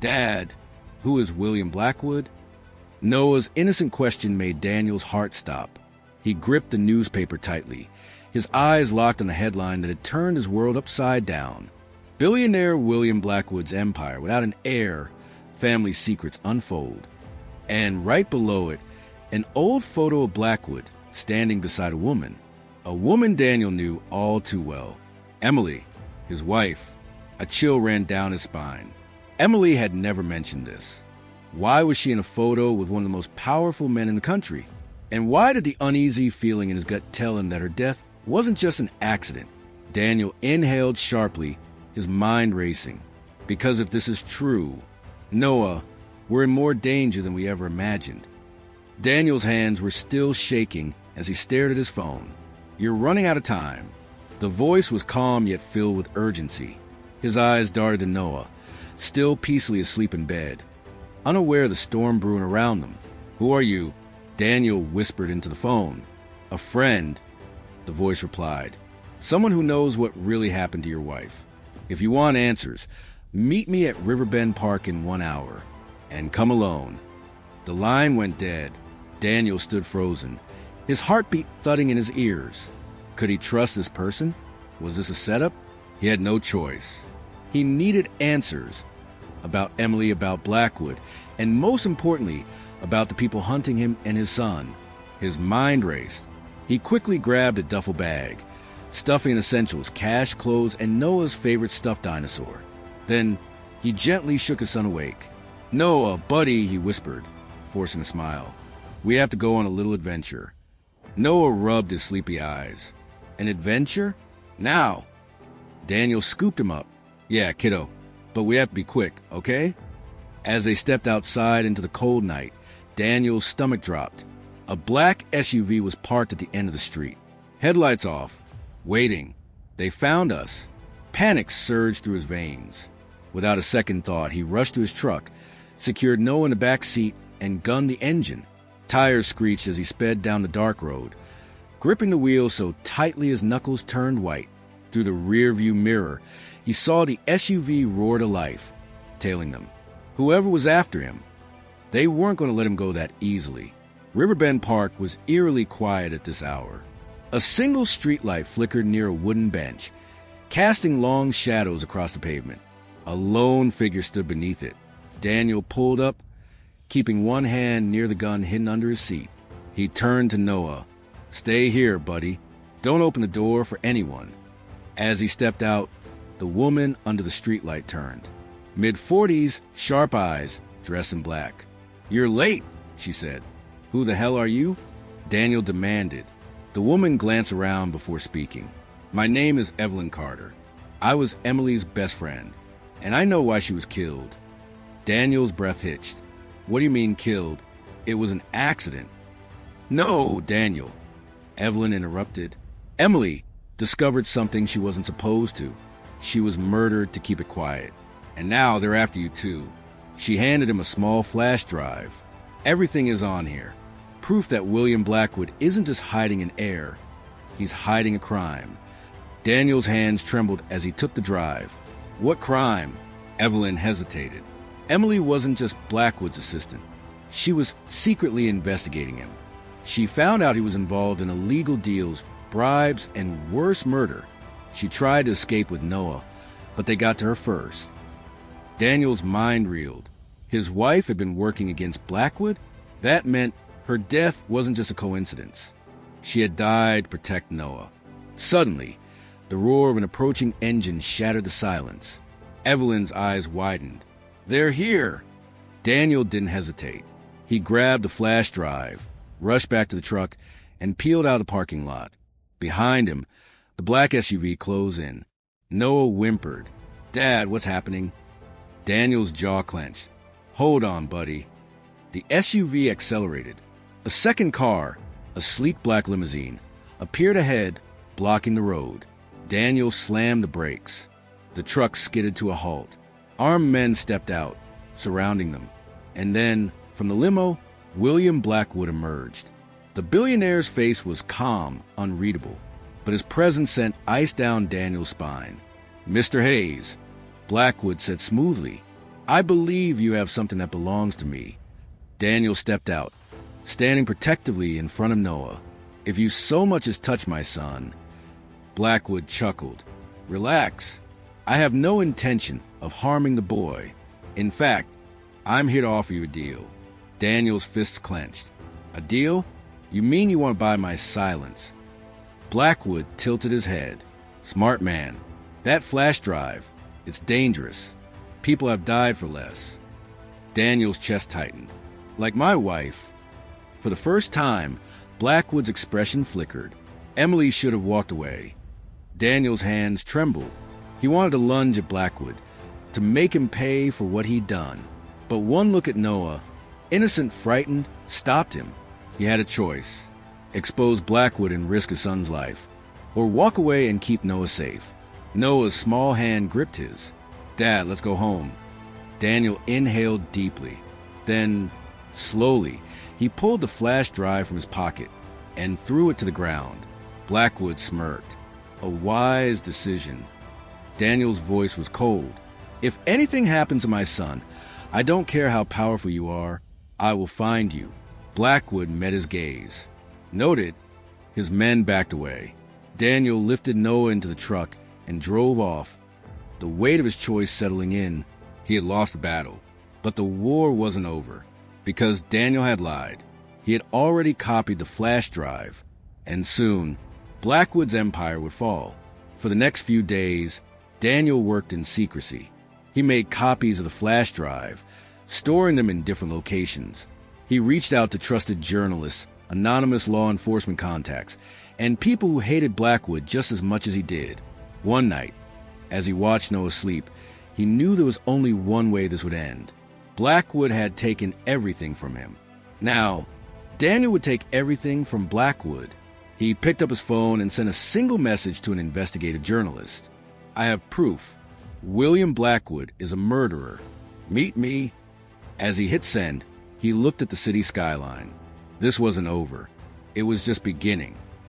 "Dad, who is William Blackwood?" Noah's innocent question made Daniel's heart stop. He gripped the newspaper tightly, his eyes locked on the headline that had turned his world upside down. Billionaire William Blackwood's empire without an heir, family secrets unfold. And right below it, an old photo of Blackwood standing beside a woman Daniel knew all too well. Emily, his wife. A chill ran down his spine. Emily had never mentioned this. Why was she in a photo with one of the most powerful men in the country? And why did the uneasy feeling in his gut tell him that her death wasn't just an accident? Daniel inhaled sharply, his mind racing. Because if this is true, Noah, we're in more danger than we ever imagined. Daniel's hands were still shaking as he stared at his phone. "You're running out of time." The voice was calm yet filled with urgency. His eyes darted to Noah, still peacefully asleep in bed, unaware of the storm brewing around them. "Who are you?" Daniel whispered into the phone. "A friend," the voice replied. "Someone who knows what really happened to your wife. If you want answers, meet me at Riverbend Park in 1 hour. And come alone." The line went dead. Daniel stood frozen, his heartbeat thudding in his ears. Could he trust this person? Was this a setup? He had no choice. He needed answers about Emily, about Blackwood, and most importantly, about the people hunting him and his son. His mind raced. He quickly grabbed a duffel bag, stuffing essentials, cash, clothes, and Noah's favorite stuffed dinosaur. Then he gently shook his son awake. "Noah, buddy," he whispered, forcing a smile. "We have to go on a little adventure." Noah rubbed his sleepy eyes. "An adventure? Now?" Daniel scooped him up. "Yeah, kiddo, but we have to be quick, okay?" As they stepped outside into the cold night, Daniel's stomach dropped. A black SUV was parked at the end of the street. Headlights off. Waiting. "They found us." Panic surged through his veins. Without a second thought, he rushed to his truck, secured Noah in the back seat, and gunned the engine. Tires screeched as he sped down the dark road, gripping the wheel so tightly his knuckles turned white. Through the rearview mirror, he saw the SUV roar to life, tailing them. Whoever was after him, they weren't going to let him go that easily. Riverbend Park was eerily quiet at this hour. A single streetlight flickered near a wooden bench, casting long shadows across the pavement. A lone figure stood beneath it. Daniel pulled up, keeping one hand near the gun hidden under his seat. He turned to Noah. "Stay here, buddy. Don't open the door for anyone." As he stepped out, the woman under the streetlight turned. Mid-40s, sharp eyes, dressed in black. "You're late," she said. "Who the hell are you?" Daniel demanded. The woman glanced around before speaking. "My name is Evelyn Carter. I was Emily's best friend, and I know why she was killed." Daniel's breath hitched. "What do you mean killed? It was an accident." "No, Daniel," Evelyn interrupted. "Emily discovered something she wasn't supposed to. She was murdered to keep it quiet. And now they're after you too." She handed him a small flash drive. "Everything is on here. Proof that William Blackwood isn't just hiding an heir. He's hiding a crime." Daniel's hands trembled as he took the drive. "What crime?" Evelyn hesitated. Emily wasn't just Blackwood's assistant. She was secretly investigating him. She found out he was involved in illegal deals, bribes, and worse, murder. She tried to escape with Noah, but they got to her first. Daniel's mind reeled. His wife had been working against Blackwood? That meant her death wasn't just a coincidence. She had died to protect Noah. Suddenly, the roar of an approaching engine shattered the silence. Evelyn's eyes widened. "They're here!" Daniel didn't hesitate. He grabbed the flash drive, rushed back to the truck, and peeled out of the parking lot. Behind him, the black SUV closed in. Noah whimpered. "Dad, what's happening?" Daniel's jaw clenched. "Hold on, buddy." The SUV accelerated. A second car, a sleek black limousine, appeared ahead, blocking the road. Daniel slammed the brakes. The truck skidded to a halt. Armed men stepped out, surrounding them. And then, from the limo, William Blackwood emerged. The billionaire's face was calm, unreadable, but his presence sent ice down Daniel's spine. "Mr. Hayes," Blackwood said smoothly, I believe you have something that belongs to me." Daniel stepped out, standing protectively in front of Noah. "If you so much as touch my son—" Blackwood chuckled. "Relax. I have no intention of harming the boy. In fact, I'm here to offer you a deal." Daniel's fists clenched. "A deal? You mean you want to buy my silence?" Blackwood tilted his head. "Smart man. That flash drive, it's dangerous. People have died for less." Daniel's chest tightened. "Like my wife." For the first time, Blackwood's expression flickered. Emily should have walked away. Daniel's hands trembled. He wanted to lunge at Blackwood, to make him pay for what he'd done. But one look at Noah, innocent, frightened, stopped him. He had a choice: expose Blackwood and risk his son's life, or walk away and keep Noah safe. Noah's small hand gripped his. "Dad, let's go home." Daniel inhaled deeply. Then, slowly, he pulled the flash drive from his pocket and threw it to the ground. Blackwood smirked. "A wise decision." Daniel's voice was cold. "If anything happens to my son, I don't care how powerful you are, I will find you." Blackwood met his gaze. Noted, his men backed away. Daniel lifted Noah into the truck and drove off. The weight of his choice settling in, he had lost the battle. But the war wasn't over, because Daniel had lied. He had already copied the flash drive, and soon, Blackwood's empire would fall. For the next few days, Daniel worked in secrecy. He made copies of the flash drive, storing them in different locations. He reached out to trusted journalists, anonymous law enforcement contacts, and people who hated Blackwood just as much as he did. One night, as he watched Noah sleep, he knew there was only one way this would end. Blackwood had taken everything from him. Now, Daniel would take everything from Blackwood. He picked up his phone and sent a single message to an investigative journalist. "I have proof. William Blackwood is a murderer. Meet me." As he hit send, he looked at the city skyline. This wasn't over. It was just beginning.